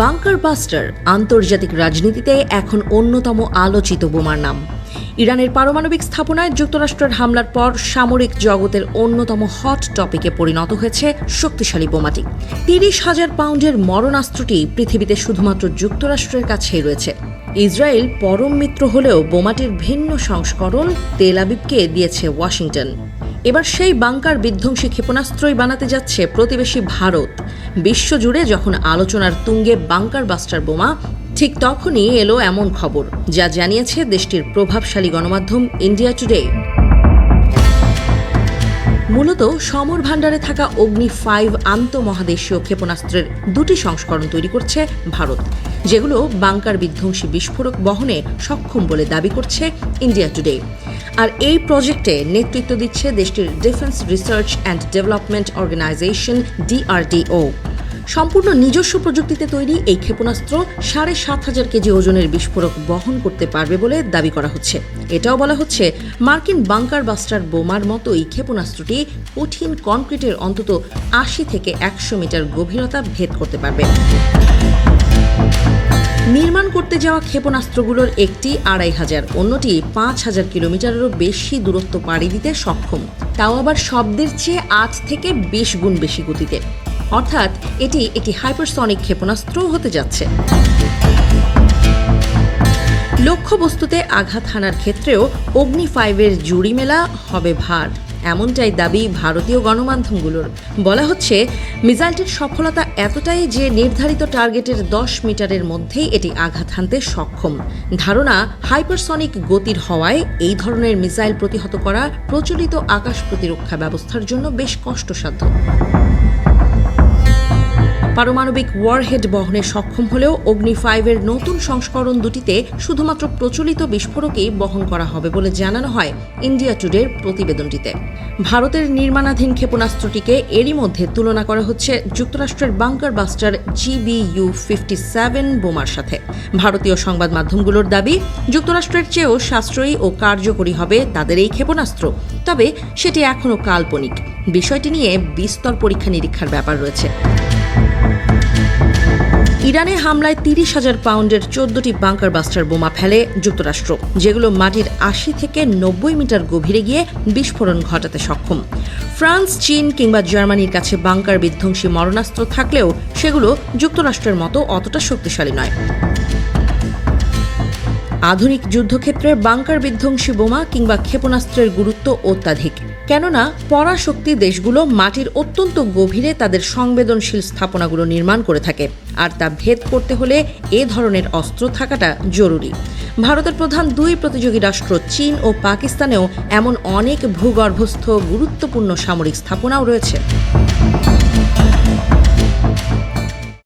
Bunker buster আন্তর্জাতিক রাজনীতিতে এখন অন্যতম আলোচিত বোমার নাম। ইরানের পারমাণবিক স্থাপনায় যুক্তরাষ্ট্রের হামলার পর সামরিক জগতের অন্যতম হট টপিকে পরিণত হয়েছে শক্তিশালী বোমাটি। ৩০,০০০ পাউন্ডের মরণাস্ত্রটি পৃথিবীতে শুধুমাত্র যুক্তরাষ্ট্রের কাছেই রয়েছে। ইসরায়েল পরম মিত্র হলেও বোমাটির ভিন্ন সংস্করণ তেল আবিবকে দিয়েছে ওয়াশিংটন। এবার সেই বাংকার বিধ্বংসী ক্ষেপণাস্ত্রই বানাতে যাচ্ছে প্রতিবেশী ভারত। বিশ্বজুড়ে যখন আলোচনার তুঙ্গে বাংকার বাস্টার বোমা, ঠিক তখনই এলো এমন খবর যা জানিয়েছে দেশটির প্রভাবশালী গণমাধ্যম ইন্ডিয়া টুডে। মূলত সমর ভাণ্ডারে থাকা অগ্নি-5 আন্তঃমহাদেশীয় ক্ষেপণাস্ত্রের দুটি সংস্করণ তৈরি করছে ভারত, যেগুলো বাংকার বিধ্বংসী বিস্ফোরক বহনে সক্ষম বলে দাবি করছে ইন্ডিয়া টুডে। আর এই প্রজেক্টে নেতৃত্ব দিচ্ছে দেশটির defence research and development organisation DRDO। সম্পূর্ণ নিজস্ব প্রযুক্তিতে তৈরি এই ক্ষেপণাস্ত্র ৭,৫০০ কেজি ওজনের বিস্ফোরক বহন করতে পারবে বলে দাবি করা হচ্ছে। এটাও বলা হচ্ছে মার্কিন বাংকার বাস্টার বোমার মতোই ক্ষেপণাস্ত্রটি কঠিন কনক্রিটের অন্তত ৮০ থেকে ১০০ মিটার গভীরতা ভেদ করতে পারবে। নির্মাণ করতে যাওয়া ক্ষেপণাস্ত্রগুলোর একটি ২৫০০, অন্যটি ৫,০০০ কিলোমিটারেরও বেশি দূরত্ব পাড়ি দিতে সক্ষম, তাও আবার শব্দের চেয়ে ৮ থেকে ২০ গুণ বেশি গতিতে। অর্থাৎ এটি একটি হাইপারসনিক ক্ষেপণাস্ত্রও হতে যাচ্ছে। লক্ষ্যবস্তুতে আঘাত হানার ক্ষেত্রেও অগ্নি-5-এর জুড়ি মেলা হবে ভার, এমনটাই দাবি ভারতীয় গণমাধ্যমগুলোর। বলা হচ্ছে মিসাইলটির সফলতা এতটাই যে নির্ধারিত টার্গেটের ১০ মিটারের মধ্যেই এটি আঘাত হানতে সক্ষম। ধারণা, হাইপারসনিক গতির হওয়ায় এই ধরনের মিসাইল প্রতিহত করা প্রচলিত আকাশ প্রতিরক্ষা ব্যবস্থার জন্য বেশ কষ্টসাধ্য। পারমাণবিক ওয়ারহেড বহনে সক্ষম হলেও অগ্নি-5-এর নতুন সংস্করণ দুটিতে শুধুমাত্র প্রচলিত বিস্ফোরকই বহন করা হবে বলে জানানো হয় ইন্ডিয়া টুডের প্রতিবেদনটিতে। ভারতের নির্মাণাধীন ক্ষেপণাস্ত্রটিকে এরই মধ্যে তুলনা করা হচ্ছে যুক্তরাষ্ট্রের বাংকার বাস্টার GBU-57 বোমার সাথে। ভারতীয় সংবাদ মাধ্যমগুলোর দাবি, যুক্তরাষ্ট্রের চেয়েও সাশ্রয়ী ও কার্যকরী হবে তাদের এই ক্ষেপণাস্ত্র। তবে সেটি এখনও কাল্পনিক। বিষয়টি নিয়ে বিস্তর পরীক্ষা নিরীক্ষার ব্যাপার রয়েছে। ইরানে হামলায় ৩০,০০০ পাউন্ডের ১৪টি বাংকার বাস্টার বোমা ফেলে যুক্তরাষ্ট্র, যেগুলো মাটির ৮০ থেকে ৯০ মিটার গভীরে গিয়ে বিস্ফোরণ ঘটাতে সক্ষম। ফ্রান্স, চীন কিংবা জার্মানির কাছে বাংকার বিধ্বংসী মরণাস্ত্র থাকলেও সেগুলো যুক্তরাষ্ট্রের মতো অতটা শক্তিশালী নয়। আধুনিক যুদ্ধক্ষেত্রে বাংকার বিধ্বংসী বোমা কিংবা ক্ষেপণাস্ত্রের গুরুত্ব অত্যাধিক, কেননা পরাশক্তি দেশগুলো মাটির অত্যন্ত গভীরে তাদের সংবেদনশীল স্থাপনাগুলো নির্মাণ করে থাকে, আর তা ভেদ করতে হলে এ ধরনের অস্ত্র থাকাটা জরুরি। ভারতের প্রধান দুই প্রতিযোগী রাষ্ট্র চীন ও পাকিস্তানেও এমন অনেক ভূগর্ভস্থ গুরুত্বপূর্ণ সামরিক স্থাপনাও রয়েছে।